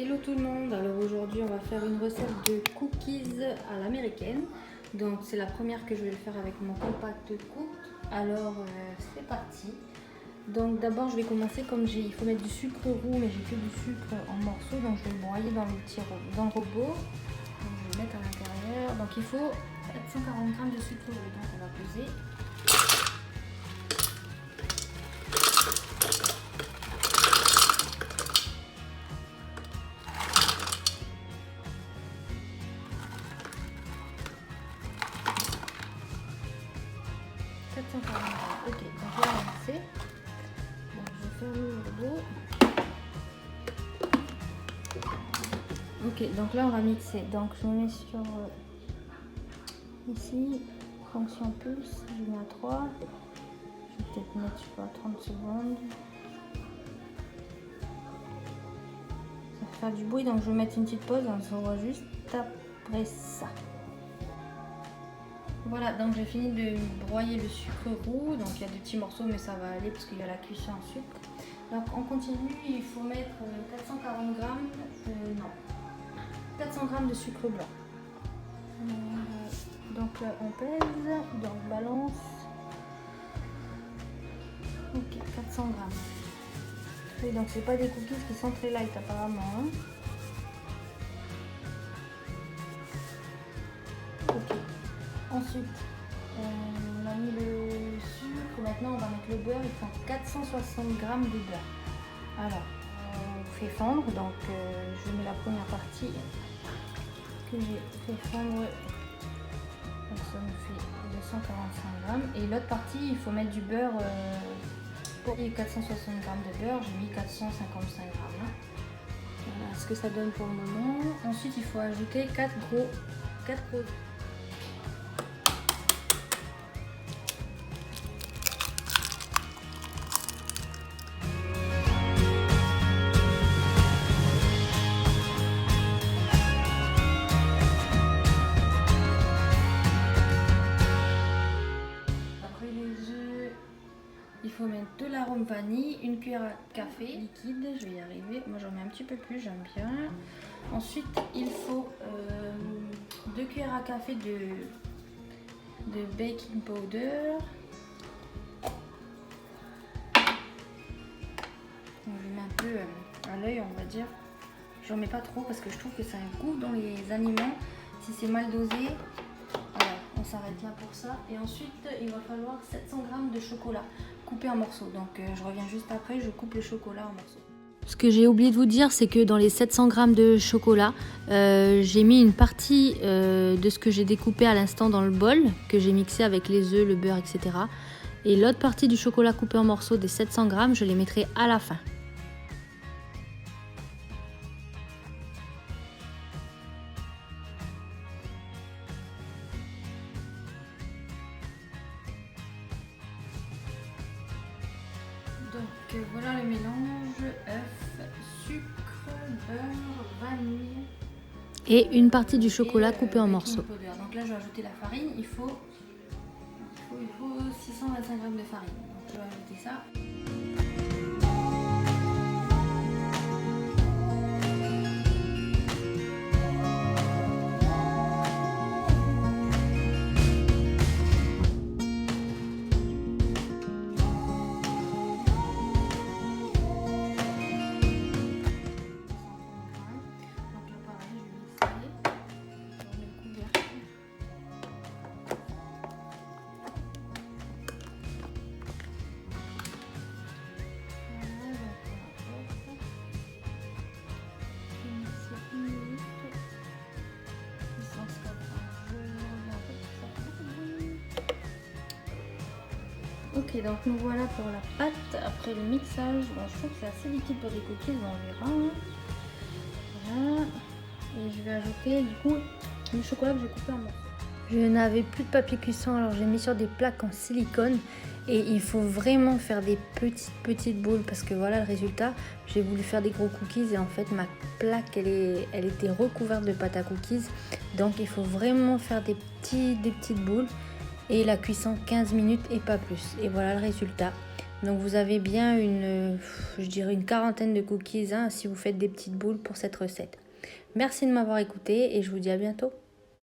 Hello tout le monde, alors aujourd'hui on va faire une recette de cookies à l'américaine. Donc c'est la première que je vais faire avec mon compact cook. Alors c'est parti. Donc d'abord je vais commencer il faut mettre du sucre roux mais j'ai que du sucre en morceaux. Donc je vais le broyer dans le robot. Donc je vais le mettre à l'intérieur. Donc il faut 440 g de sucre roux. Donc on va peser. Ok, donc là on sait. Donc je vais fermer le robot. Ok, donc là on va mixer. Donc je me mets sur ici, fonction pulse, je mets à 3. Je vais peut-être mettre, je sais pas, 30 secondes. Ça va faire du bruit, donc je vais mettre une petite pause. On se revoit juste après ça. Voilà, donc j'ai fini de broyer le sucre roux. Donc il y a des petits morceaux, mais ça va aller parce qu'il y a la cuisson en sucre. Donc on continue, il faut mettre 440 g, non, 400 g de sucre blanc. Donc là on pèse, donc balance. Ok, 400 g. Et donc c'est pas des cookies qui sont très light apparemment. Hein. Ok. Ensuite, on a mis le sucre. Maintenant on va mettre le beurre. Il faut 460 g de beurre. Alors, on fait fondre. Donc je mets la première partie que j'ai fait fondre. Donc ça me fait 245 g. Et l'autre partie, il faut mettre du beurre. Pour 460 g de beurre, j'ai mis 455 g. Voilà ce que ça donne pour le moment. Ensuite, il faut ajouter 4 gros. Il faut mettre de l'arôme vanille, une cuillère à café liquide, je vais y arriver, moi j'en mets un petit peu plus, j'aime bien. Ensuite il faut 2 cuillères à café de baking powder. Je mets un peu à l'œil on va dire, j'en mets pas trop parce que je trouve que ça a un goût dans les aliments, si c'est mal dosé. On s'arrête là pour ça et ensuite il va falloir 700 g de chocolat coupé en morceaux. Donc je reviens juste après, je coupe le chocolat en morceaux. Ce que j'ai oublié de vous dire, c'est que dans les 700 g de chocolat, j'ai mis une partie de ce que j'ai découpé à l'instant dans le bol, que j'ai mixé avec les œufs, le beurre, etc. Et l'autre partie du chocolat coupé en morceaux des 700 g, je les mettrai à la fin. Donc voilà le mélange, œuf, sucre, beurre, vanille et une partie du chocolat coupé en morceaux. Donc là je vais ajouter la farine, il faut 625 g de farine. Donc je vais ajouter ça. Ok, donc nous voilà pour la pâte après le mixage. Bon, je trouve que c'est assez liquide pour des cookies, on verra. Voilà. Et je vais ajouter du coup le chocolat que j'ai coupé en morceaux. Je n'avais plus de papier cuisson, alors j'ai mis sur des plaques en silicone. Et il faut vraiment faire des petites boules parce que voilà le résultat. J'ai voulu faire des gros cookies et en fait ma plaque elle était recouverte de pâte à cookies. Donc il faut vraiment faire des petites boules. Et la cuisson 15 minutes et pas plus. Et voilà le résultat. Donc vous avez bien je dirais une quarantaine de cookies hein, si vous faites des petites boules pour cette recette. Merci de m'avoir écouté et je vous dis à bientôt.